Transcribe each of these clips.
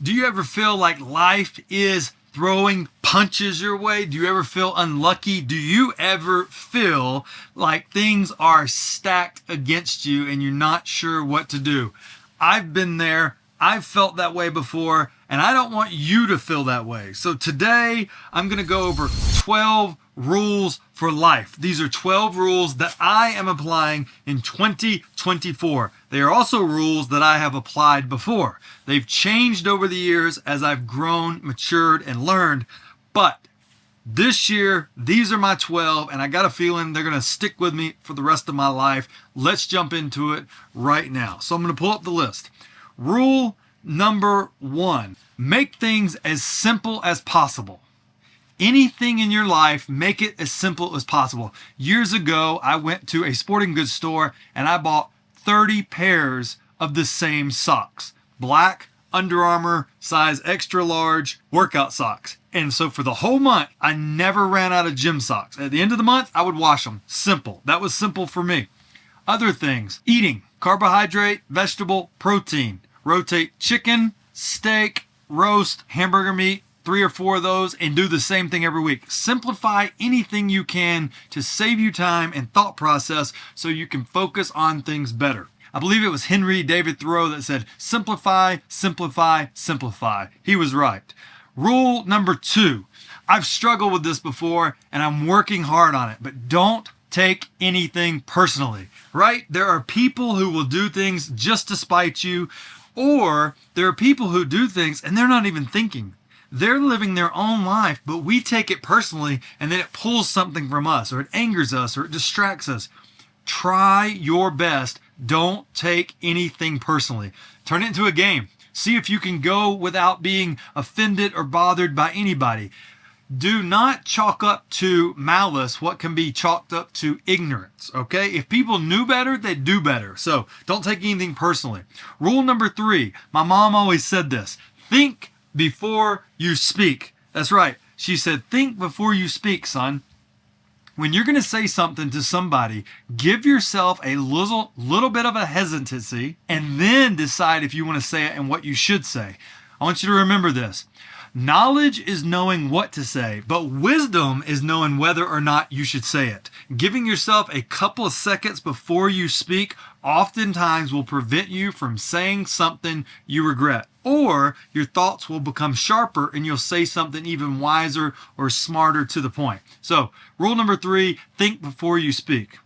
Do you ever feel like life is throwing punches your way? Do you ever feel unlucky? Do you ever feel like things are stacked against you and you're not sure what to do? I've been there. I've felt that way before, and I don't want you to feel that way. So today, I'm going to go over 12 rules for life. These are 12 rules that I am applying in 2024. They are also rules that I have applied before. They've changed over the years as I've grown, matured, and learned. But this year, these are my 12, and I got a feeling they're going to stick with me for the rest of my life. Let's jump into it right now. So I'm going to pull up the list. Rule number 1, make things as simple as possible. Anything in your life, make it as simple as possible. Years ago, I went to a sporting goods store and I bought 30 pairs of the same socks. Black, Under Armour, size extra large workout socks. And so for the whole month, I never ran out of gym socks. At the end of the month, I would wash them. Simple. That was simple for me. Other things, eating, carbohydrate, vegetable, protein. Rotate chicken, steak, roast, hamburger meat, 3 or 4 of those, and do the same thing every week. Simplify anything you can to save you time and thought process so you can focus on things better. I believe it was Henry David Thoreau that said, simplify, simplify, simplify. He was right. Rule number 2. I've struggled with this before and I'm working hard on it, but don't take anything personally, right? There are people who will do things just to spite you, or there are people who do things and they're not even thinking. They're living their own life, but we take it personally and then it pulls something from us, or it angers us, or it distracts us. Try your best. Don't take anything personally. Turn it into a game. See if you can go without being offended or bothered by anybody. Do not chalk up to malice what can be chalked up to ignorance, okay? If people knew better, they'd do better. So don't take anything personally. Rule number 3, my mom always said this, think before you speak. That's right. She said, think before you speak, son. When you're going to say something to somebody, give yourself a little bit of a hesitancy and then decide if you want to say it and what you should say. I want you to remember this. Knowledge is knowing what to say, but wisdom is knowing whether or not you should say it. Giving yourself a couple of seconds before you speak oftentimes will prevent you from saying something you regret, or your thoughts will become sharper and you'll say something even wiser or smarter to the point. So, rule number 3, think before you speak.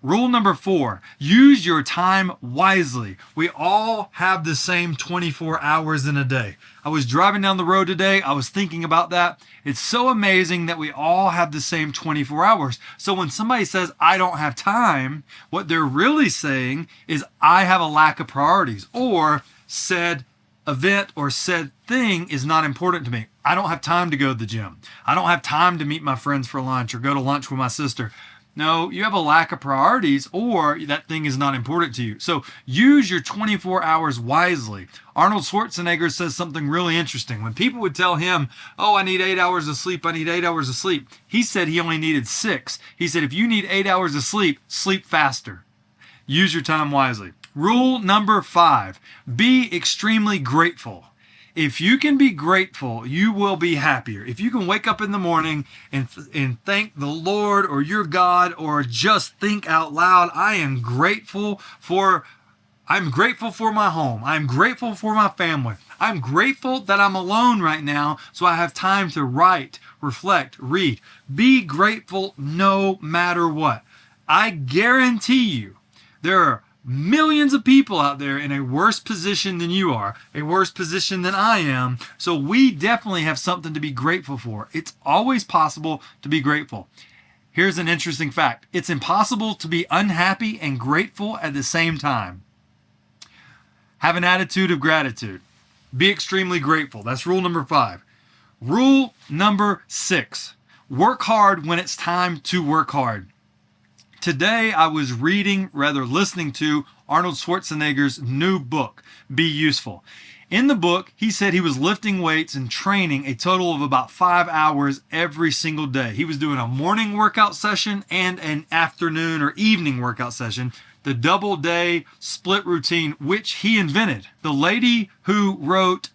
Rule number 4, use your time wisely. We all have the same 24 hours in a day. I was driving down the road today. I was thinking about that. It's so amazing that we all have the same 24 hours. So when somebody says, I don't have time, what they're really saying is, I have a lack of priorities, or said event or said thing is not important to me. I don't have time to go to the gym. I don't have time to meet my friends for lunch or go to lunch with my sister. No, you have a lack of priorities, or that thing is not important to you. So use your 24 hours wisely. Arnold Schwarzenegger says something really interesting. When people would tell him, oh, I need 8 hours of sleep, I need 8 hours of sleep, he said he only needed 6. He said, if you need 8 hours of sleep, sleep faster. Use your time wisely. Rule number 5, be extremely grateful. If you can be grateful, you will be happier. If you can wake up in the morning and thank the Lord or your God, or just think out loud, I'm grateful for my home. I'm grateful for my family. I'm grateful that I'm alone right now, so I have time to write, reflect, read. Be grateful no matter what. I guarantee you, there are millions of people out there in a worse position than you are, a worse position than I am. So we definitely have something to be grateful for. It's always possible to be grateful. Here's an interesting fact. It's impossible to be unhappy and grateful at the same time. Have an attitude of gratitude. Be extremely grateful. That's rule number 5. Rule number 6. Work hard when it's time to work hard. Today, I was listening to Arnold Schwarzenegger's new book, Be Useful. In the book, he said he was lifting weights and training a total of about 5 hours every single day. He was doing a morning workout session and an afternoon or evening workout session, the double day split routine, which he invented. The lady who wrote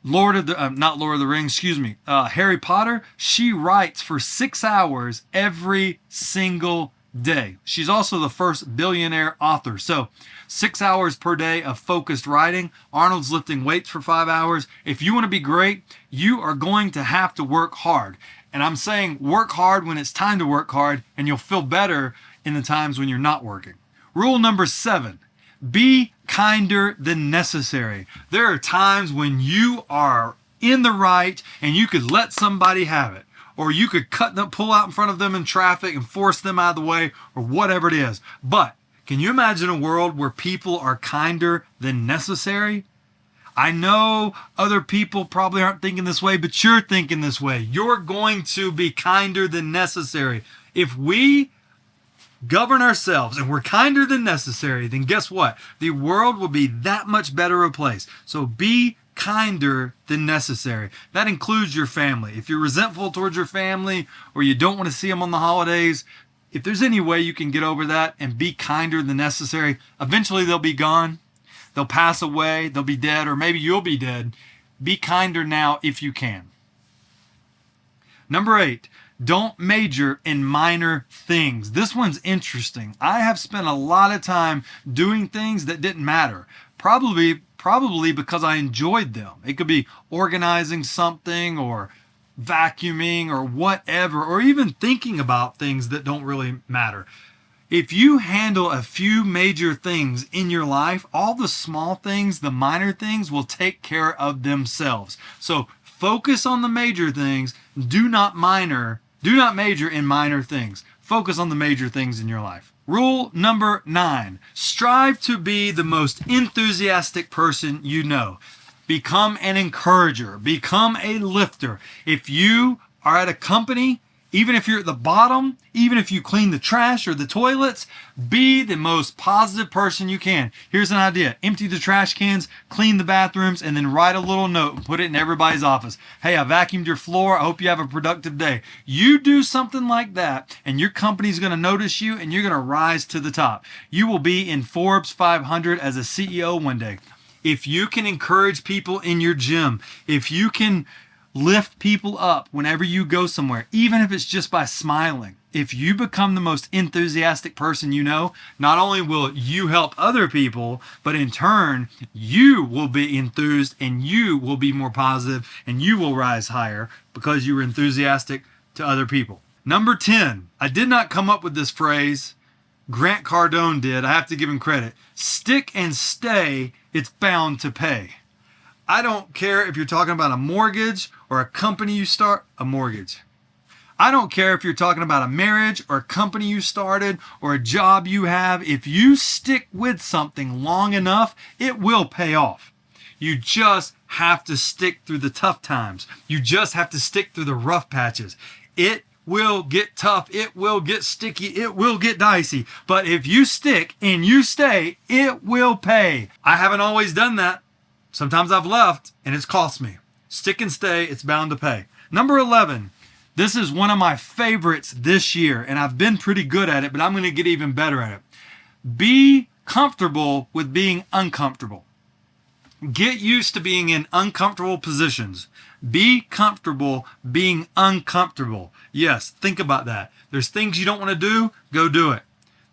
not Lord of the Rings, excuse me, Harry Potter, she writes for 6 hours every single day. She's also the first billionaire author. So 6 hours per day of focused writing. Arnold's lifting weights for 5 hours. If you want to be great, you are going to have to work hard. And I'm saying work hard when it's time to work hard, and you'll feel better in the times when you're not working. Rule number 7, be kinder than necessary. There are times when you are in the right and you could let somebody have it, or you could pull out in front of them in traffic and force them out of the way, or whatever it is. But can you imagine a world where people are kinder than necessary? I know other people probably aren't thinking this way, but you're thinking this way. You're going to be kinder than necessary. If we govern ourselves and we're kinder than necessary, then guess what? The world will be that much better a place. So be kinder than necessary. That includes your family. If you're resentful towards your family or you don't want to see them on the holidays, if there's any way you can get over that and be kinder than necessary, eventually they'll be gone. They'll pass away. They'll be dead, or maybe you'll be dead. Be kinder now if you can. Number 8, don't major in minor things. This one's interesting. I have spent a lot of time doing things that didn't matter. Probably because I enjoyed them. It could be organizing something or vacuuming or whatever, or even thinking about things that don't really matter. If you handle a few major things in your life, all the small things, the minor things will take care of themselves. So focus on the major things. Do not major in minor things. Focus on the major things in your life. Rule number 9, strive to be the most enthusiastic person you know. Become an encourager. Become a lifter. If you are at a company, even if you're at the bottom, even if you clean the trash or the toilets, be the most positive person you can. Here's an idea. Empty the trash cans, clean the bathrooms, and then write a little note and put it in everybody's office. Hey, I vacuumed your floor. I hope you have a productive day. You do something like that, and your company's going to notice you, and you're going to rise to the top. You will be in Forbes 500 as a CEO one day. If you can encourage people in your gym, if you can lift people up whenever you go somewhere, even if it's just by smiling. If you become the most enthusiastic person you know, not only will you help other people, but in turn, you will be enthused and you will be more positive and you will rise higher because you were enthusiastic to other people. Number 10, I did not come up with this phrase. Grant Cardone did. I have to give him credit. Stick and stay, it's bound to pay. I don't care if you're talking about a mortgage or a company you start, a mortgage. I don't care if you're talking about a marriage or a company you started or a job you have. If you stick with something long enough, it will pay off. You just have to stick through the tough times. You just have to stick through the rough patches. It will get tough. It will get sticky. It will get dicey. But if you stick and you stay, it will pay. I haven't always done that. Sometimes I've left and it's cost me. Stick and stay, it's bound to pay. Number 11, this is one of my favorites this year, and I've been pretty good at it, but I'm going to get even better at it. Be comfortable with being uncomfortable. Get used to being in uncomfortable positions. Be comfortable being uncomfortable. Yes, think about that. There's things you don't want to do, go do it.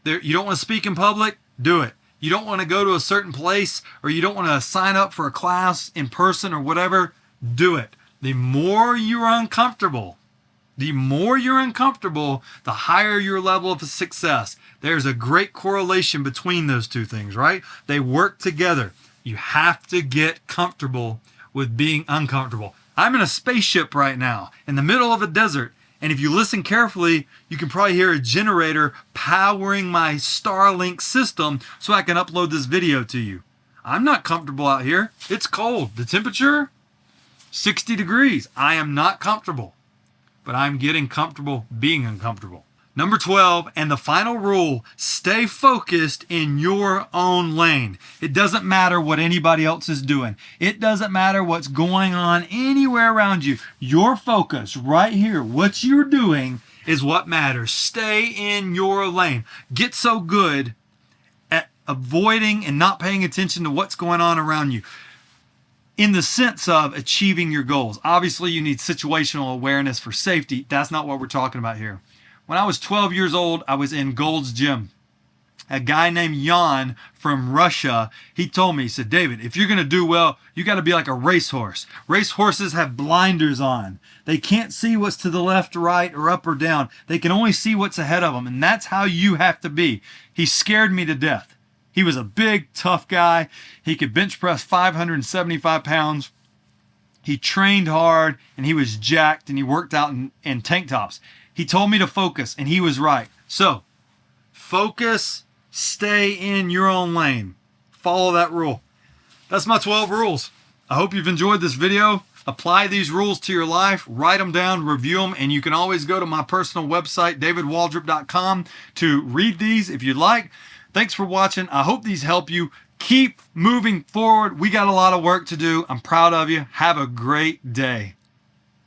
You don't want to speak in public, do it. You don't want to go to a certain place, or you don't want to sign up for a class in person or whatever, do it. The more you're uncomfortable, the higher your level of success. There's a great correlation between those two things, right? They work together. You have to get comfortable with being uncomfortable. I'm in a spaceship right now in the middle of a desert. And if you listen carefully, you can probably hear a generator powering my Starlink system so I can upload this video to you. I'm not comfortable out here. It's cold. The temperature, 60 degrees. I am not comfortable, but I'm getting comfortable being uncomfortable. Number 12, and the final rule, stay focused in your own lane. It doesn't matter what anybody else is doing. It doesn't matter what's going on anywhere around you. Your focus right here, what you're doing, is what matters. Stay in your lane. Get so good at avoiding and not paying attention to what's going on around you. in the sense of achieving your goals. Obviously, you need situational awareness for safety. That's not what we're talking about here. When I was 12 years old, I was in Gold's Gym. A guy named Jan from Russia, he told me, he said, David, if you're going to do well, you got to be like a racehorse. Racehorses have blinders on. They can't see what's to the left, right, or up or down. They can only see what's ahead of them, and that's how you have to be. He scared me to death. He was a big, tough guy. He could bench press 575 pounds. He trained hard, and he was jacked, and he worked out in tank tops. He told me to focus, and he was right. So, focus. Stay in your own lane. Follow that rule. That's my 12 rules. I hope you've enjoyed this video. Apply these rules to your life. Write them down, review them, and you can always go to my personal website, davidwaldrop.com, to read these if you'd like. Thanks for watching. I hope these help you. Keep moving forward. We got a lot of work to do. I'm proud of you. Have a great day.